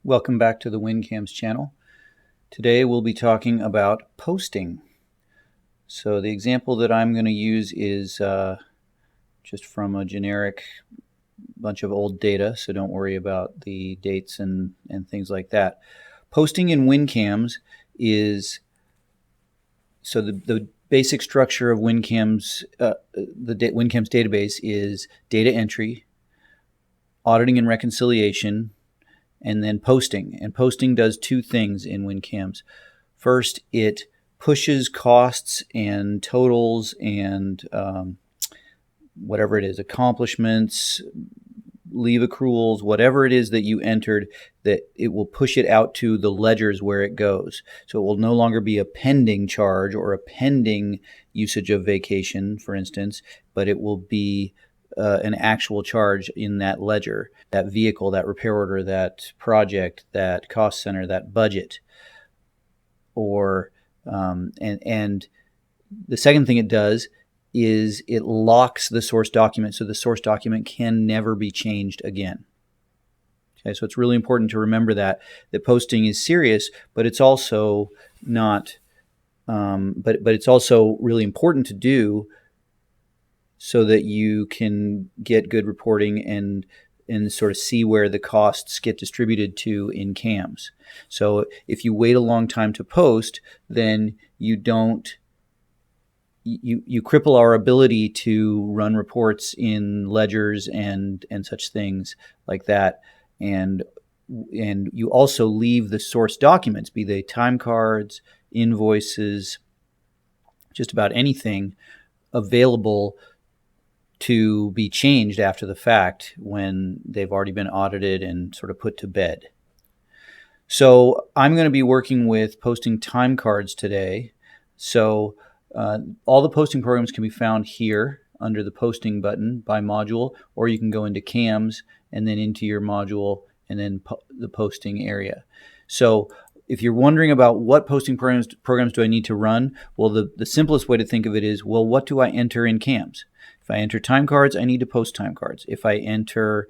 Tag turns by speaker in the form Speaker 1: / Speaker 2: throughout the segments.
Speaker 1: Welcome back to the WinCAMS channel. Today we'll be talking about posting. So the example that I'm going to use is just from a generic bunch of old data, so don't worry about the dates and things like that. Posting in WinCAMS is, so the basic structure of WinCAMS, WinCAMS database is data entry, auditing and reconciliation, and then posting. And posting does two things in WinCAMS. First, it pushes costs and totals and whatever it is, accomplishments, leave accruals, whatever it is that you entered, that it will push it out to the ledgers where it goes. So it will no longer be a pending charge or a pending usage of vacation, for instance, but it will be an actual charge in that ledger, that vehicle, that repair order, that project, that cost center, that budget. Or and the second thing it does is it locks the source document, so the source document can never be changed again. Okay, so it's really important to remember that posting is serious, but it's also not. But it's also really important to do, so that you can get good reporting and sort of see where the costs get distributed to in CAMS. So if you wait a long time to post, then you cripple our ability to run reports in ledgers and such things like that. And you also leave the source documents, be they time cards, invoices, just about anything, available to be changed after the fact when they've already been audited and sort of put to bed. So I'm going to be working with posting time cards today. So all the posting programs can be found here under the posting button by module, or you can go into CAMS and then into your module and then the posting area. So if you're wondering about what posting programs do I need to run, well, the simplest way to think of it is, well, what do I enter in CAMS? If I enter time cards, I need to post time cards. If I enter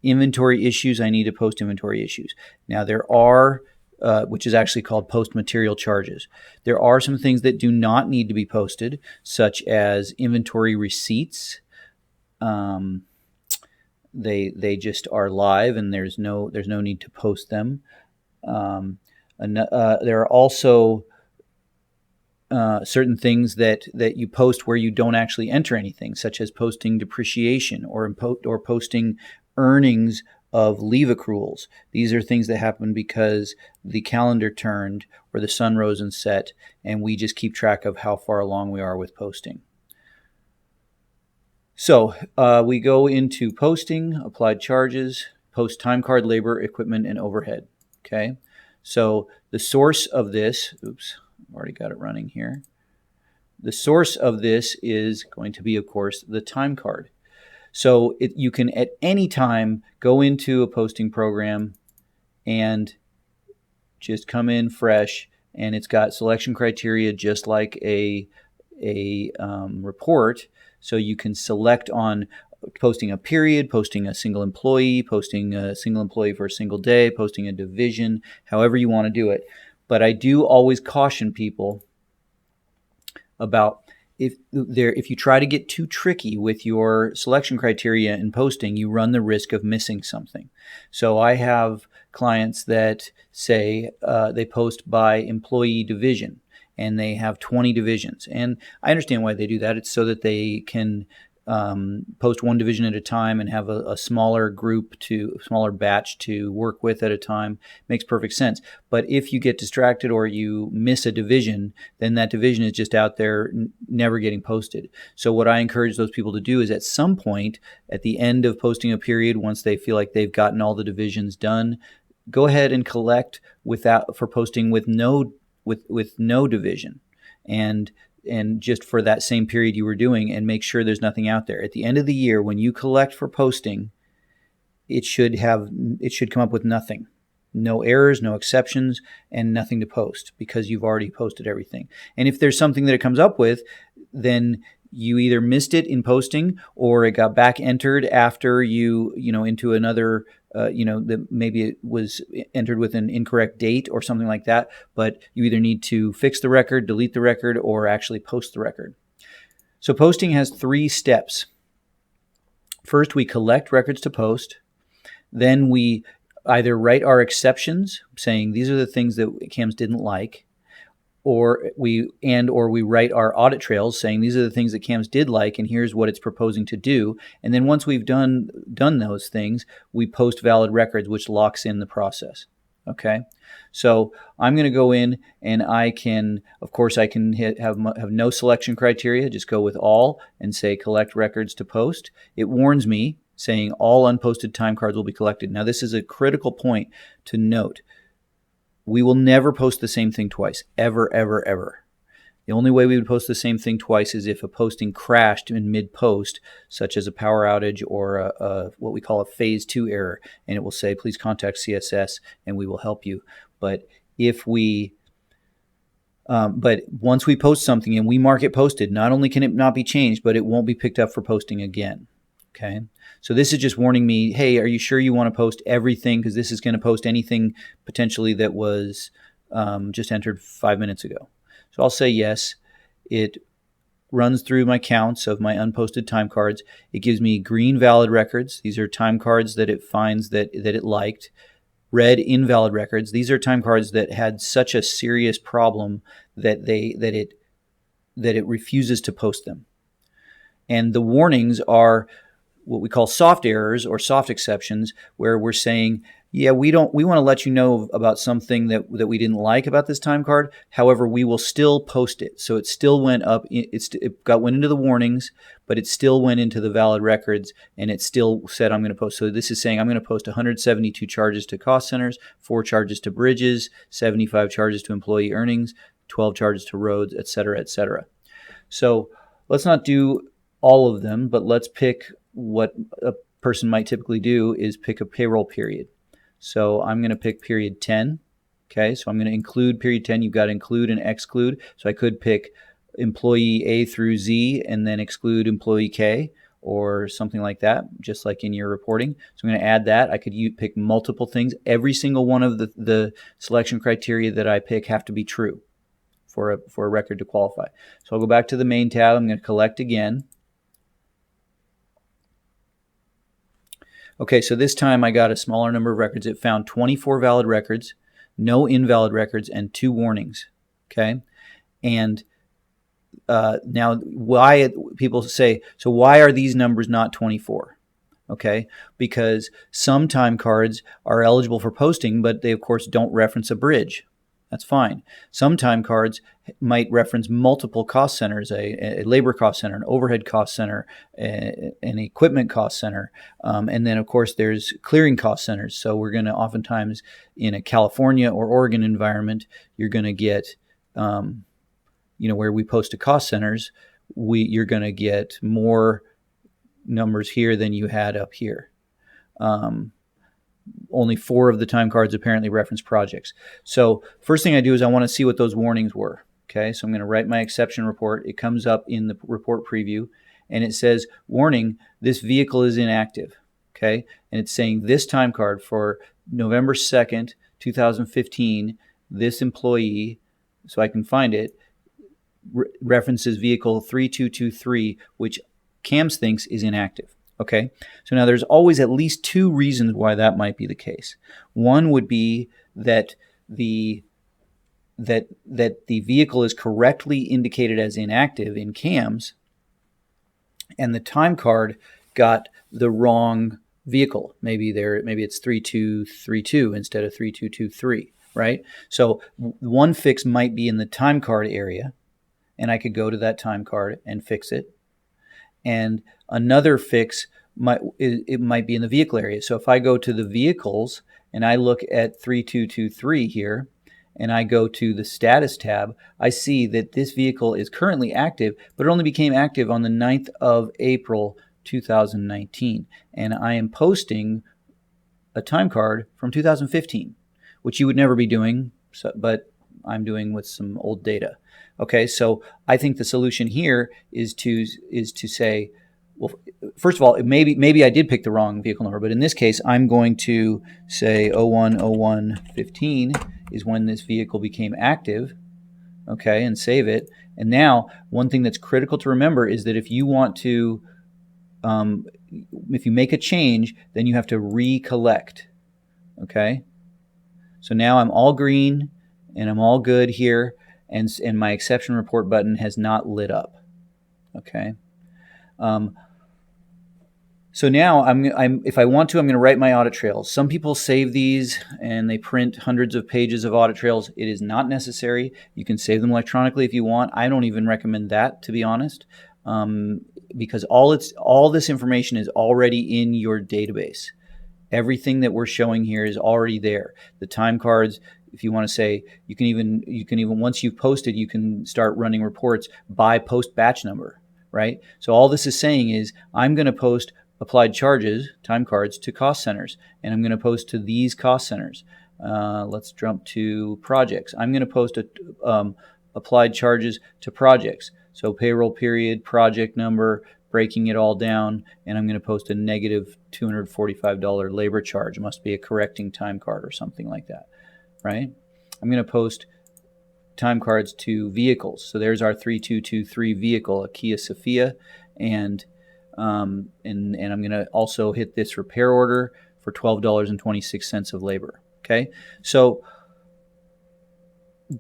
Speaker 1: inventory issues, I need to post inventory issues. Now there are, which is actually called post material charges. There are some things that do not need to be posted, such as inventory receipts. They just are live, and there's no need to post them. There are also certain things that you post where you don't actually enter anything, such as posting depreciation or posting earnings of leave accruals. These are things that happen because the calendar turned or the sun rose and set, and we just keep track of how far along we are with posting. So we go into posting, applied charges, post time card, labor, equipment, and overhead. Okay, so the source of this, oops, I've already got it running here. The source of this is going to be, of course, the time card. So you can at any time go into a posting program and just come in fresh, and it's got selection criteria just like a report. So you can select on posting a period, posting a single employee, posting a single employee for a single day, posting a division, however you want to do it. But I do always caution people about if you try to get too tricky with your selection criteria in posting, you run the risk of missing something. So I have clients that say they post by employee division, and they have 20 divisions. And I understand why they do that. It's so that they can post one division at a time and have a smaller batch to work with at a time. Makes perfect sense. But if you get distracted or you miss a division, then that division is just out there never getting posted. So what I encourage those people to do is, at some point at the end of posting a period, once they feel like they've gotten all the divisions done, go ahead and collect for posting with no division, and just for that same period you were doing, and make sure there's nothing out there. At the end of the year, when you collect for posting, it should come up with nothing. No errors, no exceptions, and nothing to post, because you've already posted everything. And if there's something that it comes up with, then you either missed it in posting or it got back entered after you into another, that maybe it was entered with an incorrect date or something like that. But you either need to fix the record, delete the record, or actually post the record. So posting has 3 steps. First, we collect records to post. Then we either write our exceptions, saying these are the things that CAMS didn't like, or we write our audit trails saying these are the things that CAMS did like and here's what it's proposing to do. And then once we've done those things, we post valid records, which locks in the process. Okay, so I'm going to go in and I can have no selection criteria, just go with all and say collect records to post. It warns me saying all unposted time cards will be collected. Now this is a critical point to note. We will never post the same thing twice, ever, ever, ever. The only way we would post the same thing twice is if a posting crashed in mid-post, such as a power outage or what we call a phase 2 error, and it will say, please contact CSS and we will help you. But but once we post something and we mark it posted, not only can it not be changed, but it won't be picked up for posting again. Okay, so this is just warning me, hey, are you sure you want to post everything? Because this is going to post anything potentially that was just entered 5 minutes ago. So I'll say yes. It runs through my counts of my unposted time cards. It gives me green valid records. These are time cards that it finds that it liked. Red invalid records. These are time cards that had such a serious problem that it refuses to post them. And the warnings are what we call soft errors or soft exceptions, where we're saying, yeah, we want to let you know about something that we didn't like about this time card. However, we will still post it. So it still went up. It went into the warnings, but it still went into the valid records, and it still said I'm going to post. So this is saying I'm going to post 172 charges to cost centers, 4 charges to bridges, 75 charges to employee earnings, 12 charges to roads, et cetera, et cetera. So let's not do all of them, but let's pick what a person might typically do is pick a payroll period. So I'm going to pick period 10. Okay, so I'm going to include period 10. You've got to include and exclude. So I could pick employee A through Z and then exclude employee K or something like that, just like in your reporting. So I'm going to add that. I could pick multiple things. Every single one of the selection criteria that I pick have to be true for a record to qualify. So I'll go back to the main tab. I'm going to collect again. Okay, so this time I got a smaller number of records. It found 24 valid records, no invalid records, and 2 warnings. Okay, and now why people say, so why are these numbers not 24? Okay, because some time cards are eligible for posting, but they of course don't reference a bridge. That's fine. Some time cards might reference multiple cost centers, a labor cost center, an overhead cost center, an equipment cost center, and then of course there's clearing cost centers. So we're going to oftentimes in a California or Oregon environment, you're going to get, where we post to cost centers, you're going to get more numbers here than you had up here. Only 4 of the time cards apparently reference projects. So first thing I do is I want to see what those warnings were. Okay, so I'm going to write my exception report. It comes up in the report preview, and it says, warning, this vehicle is inactive. Okay, and it's saying this time card for November 2nd, 2015, this employee, so I can find it, references vehicle 3223, which CAMS thinks is inactive. Okay, so now there's always at least 2 reasons why that might be the case. One would be that the vehicle is correctly indicated as inactive in CAMS, and the time card got the wrong vehicle. Maybe it's 3232 instead of 3223, right? So one fix might be in the time card area, and I could go to that time card and fix it. And another fix might be in the vehicle area. So if I go to the vehicles and I look at 3223 here, and I go to the status tab, I see that this vehicle is currently active, but it only became active on the 9th of April, 2019. And I am posting a time card from 2015, which you would never be doing, but I'm doing with some old data. Okay, so I think the solution here is to say, well, first of all, maybe I did pick the wrong vehicle number, but in this case, I'm going to say 010115 is when this vehicle became active. Okay, and save it. And now, one thing that's critical to remember is that if you want to, if you make a change, then you have to recollect. Okay, so now I'm all green and I'm all good here, and my exception report button has not lit up. Okay. So now if I want to, I'm going to write my audit trails. Some people save these and they print hundreds of pages of audit trails. It is not necessary. You can save them electronically if you want. I don't even recommend that, to be honest, because all this information is already in your database. Everything that we're showing here is already there. The time cards, if you want to say, you can even once you've posted, you can start running reports by post batch number, right? So all this is saying is I'm going to post applied charges, time cards, to cost centers, and I'm going to post to these cost centers. Let's jump to projects. I'm going to post applied charges to projects. So payroll period, project number, breaking it all down, and I'm going to post a negative $245 labor charge. It must be a correcting time card or something like that, right? I'm going to post time cards to vehicles. So there's our 3223 vehicle, a Kia Sophia, and I'm going to also hit this repair order for $12.26 of labor. Okay, so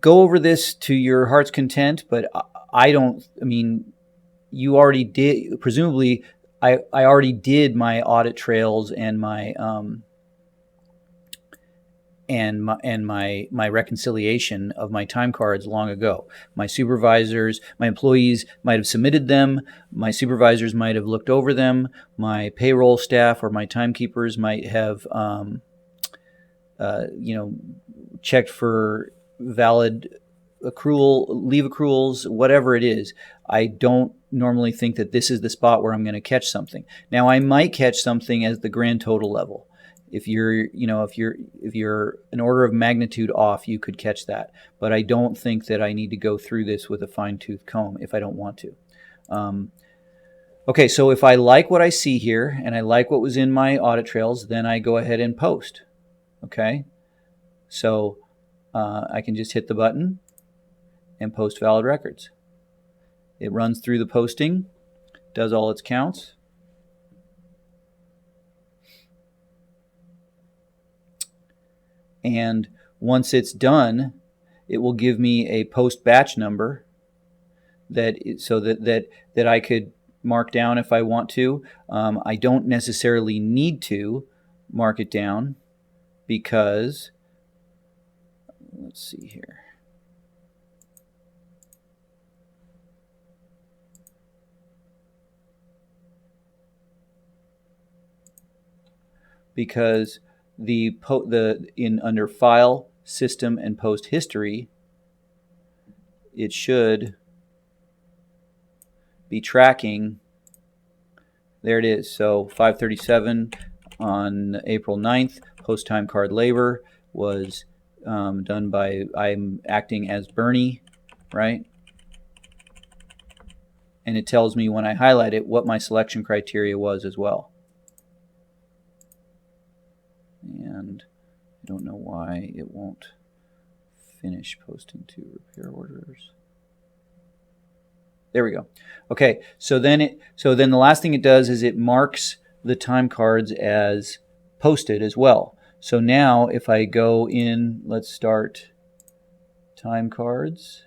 Speaker 1: go over this to your heart's content, but you already did, presumably I already did my audit trails and my my reconciliation of my time cards long ago. My supervisors, my employees might have submitted them. My supervisors might have looked over them. My payroll staff or my timekeepers might have, checked for valid leave accruals, whatever it is. I don't normally think that this is the spot where I'm going to catch something. Now, I might catch something as the grand total level. If you're an order of magnitude off, you could catch that. But I don't think that I need to go through this with a fine-tooth comb if I don't want to. Okay, so if I like what I see here and I like what was in my audit trails, then I go ahead and post. Okay, so I can just hit the button and post valid records. It runs through the posting, does all its counts. And once it's done, it will give me a post batch number that I could mark down if I want to. I don't necessarily need to mark it down because, let's see here. Because under File, System, and Post History, it should be tracking. There it is. So 537 on April 9th, post time card labor was done by, I'm acting as Bernie, right? And it tells me when I highlight it what my selection criteria was as well. And I don't know why it won't finish posting to repair orders. There we go. Okay, so then the last thing it does is it marks the time cards as posted as well. So now if I go in, let's start time cards.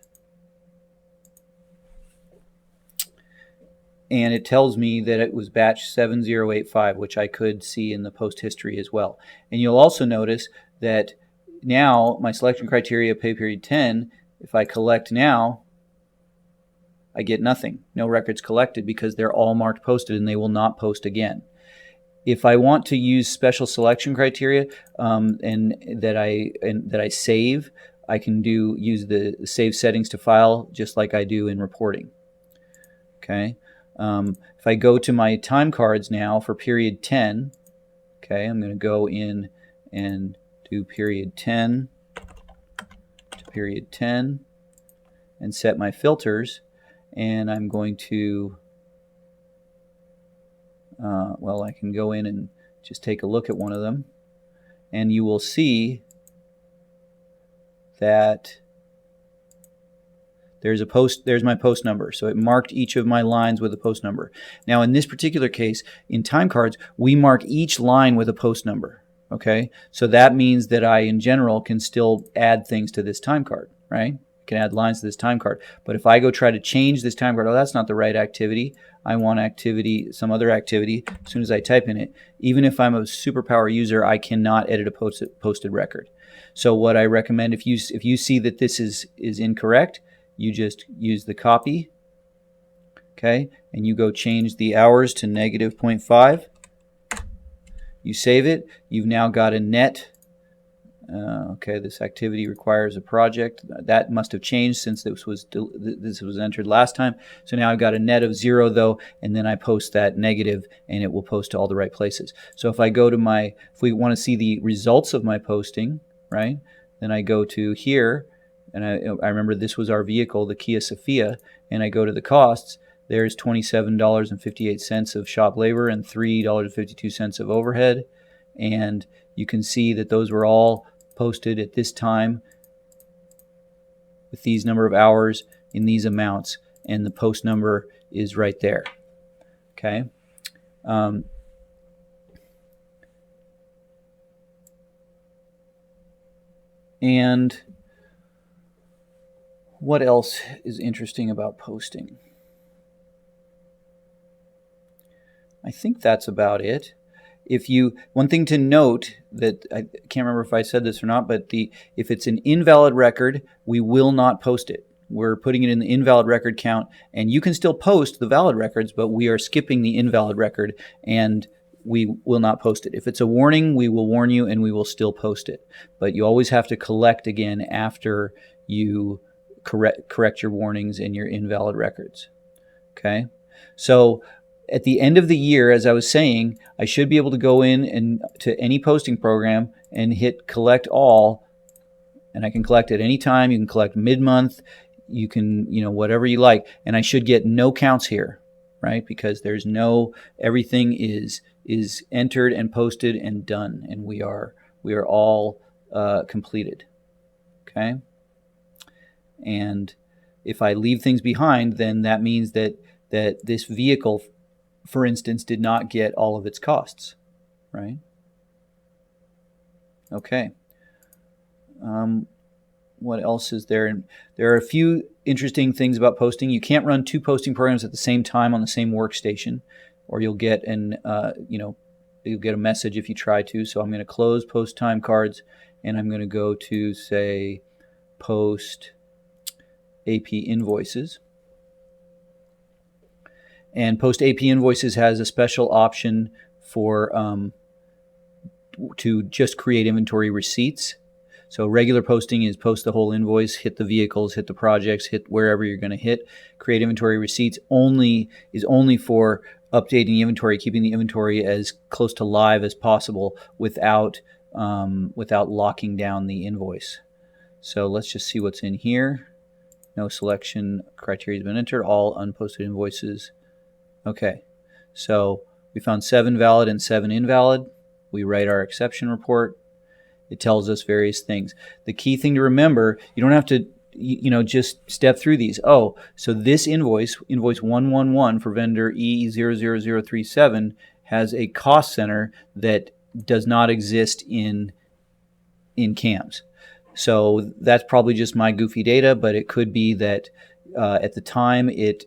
Speaker 1: And it tells me that it was batch 7085, which I could see in the post history as well. And you'll also notice that now my selection criteria pay period 10, if I collect now, I get nothing. No records collected because they're all marked posted and they will not post again. If I want to use special selection criteria and that I save, I can use the save settings to file just like I do in reporting. Okay. If I go to my time cards now for period 10, okay, I'm going to go in and do period 10 to period 10 and set my filters, and I'm going to well, I can go in and just take a look at one of them, and you will see that there's my post number. So it marked each of my lines with a post number. Now in this particular case, in time cards, we mark each line with a post number. Okay, so that means that I in general can still add things to this time card, right? I can add lines to this time card. But if I go try to change this time card, oh, that's not the right activity, I want activity, some other activity, as soon as I type in it, even if I'm a superpower user, I cannot edit a posted record. So what I recommend, if you see that this is incorrect, you just use the copy, okay, and you go change the hours to -0.5. You save it. You've now got a net. Okay, this activity requires a project. That must have changed since this was entered last time. So now I've got a net of 0 though, and then I post that negative, and it will post to all the right places. So if I go to if we want to see the results of my posting, right? Then I go to here, and I remember this was our vehicle, the Kia Sophia, and I go to the costs. There's $27.58 of shop labor and $3.52 of overhead, and you can see that those were all posted at this time with these number of hours in these amounts, and the post number is right there. Okay. And what else is interesting about posting? I think that's about it. One thing to note that I can't remember if I said this or not, but if it's an invalid record, we will not post it. We're putting it in the invalid record count, and you can still post the valid records, but we are skipping the invalid record, and we will not post it. If it's a warning, we will warn you, and we will still post it. But you always have to collect again after you correct your warnings and your invalid records. Okay, so at the end of the year, as I was saying, I should be able to go in and to any posting program and hit collect all, and I can collect at any time. You can collect mid-month, you can, whatever you like, and I should get no counts here, right? Because there's everything is entered and posted and done, and we are all completed. Okay, and if I leave things behind, then that means that this vehicle, for instance, did not get all of its costs, right? Okay. What else is there? And there are a few interesting things about posting. You can't run 2 posting programs at the same time on the same workstation, or you'll get you'll get a message if you try to. So I'm going to close post time cards, and I'm going to go to, say, post AP invoices. And Post AP Invoices has a special option for to just create inventory receipts. So regular posting is post the whole invoice, hit the vehicles, hit the projects, hit wherever you're going to hit. Create inventory receipts is only for updating the inventory, keeping the inventory as close to live as possible without locking down the invoice. So let's just see what's in here. No selection criteria has been entered. All unposted invoices. Okay, so we found 7 valid and 7 invalid. We write our exception report. It tells us various things. The key thing to remember, you don't have to just step through these. Oh, so this invoice 111 for vendor E00037, has a cost center that does not exist in CAMS. So that's probably just my goofy data, but it could be that at the time it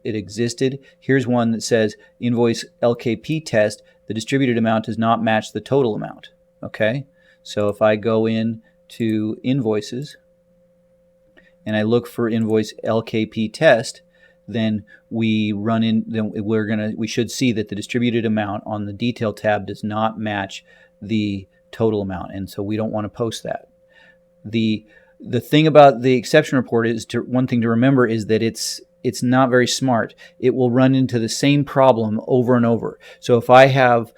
Speaker 1: existed. Here's one that says invoice LKP test, the distributed amount does not match the total amount. Okay, so if I go in to invoices and I look for invoice LKP test, then we should see that the distributed amount on the detail tab does not match the total amount, and so we don't want to post that. The thing about the exception report is one thing to remember is that it's not very smart. It will run into the same problem over and over. So if I have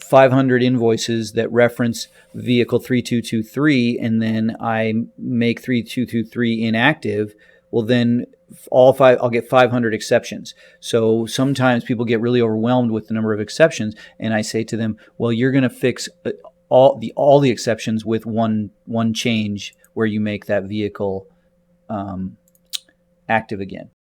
Speaker 1: 500 invoices that reference vehicle 3223, and then I make 3223 inactive, well then I'll get 500 exceptions. So sometimes people get really overwhelmed with the number of exceptions, and I say to them, well, you're going to fix all the exceptions with one change where you make that vehicle active again.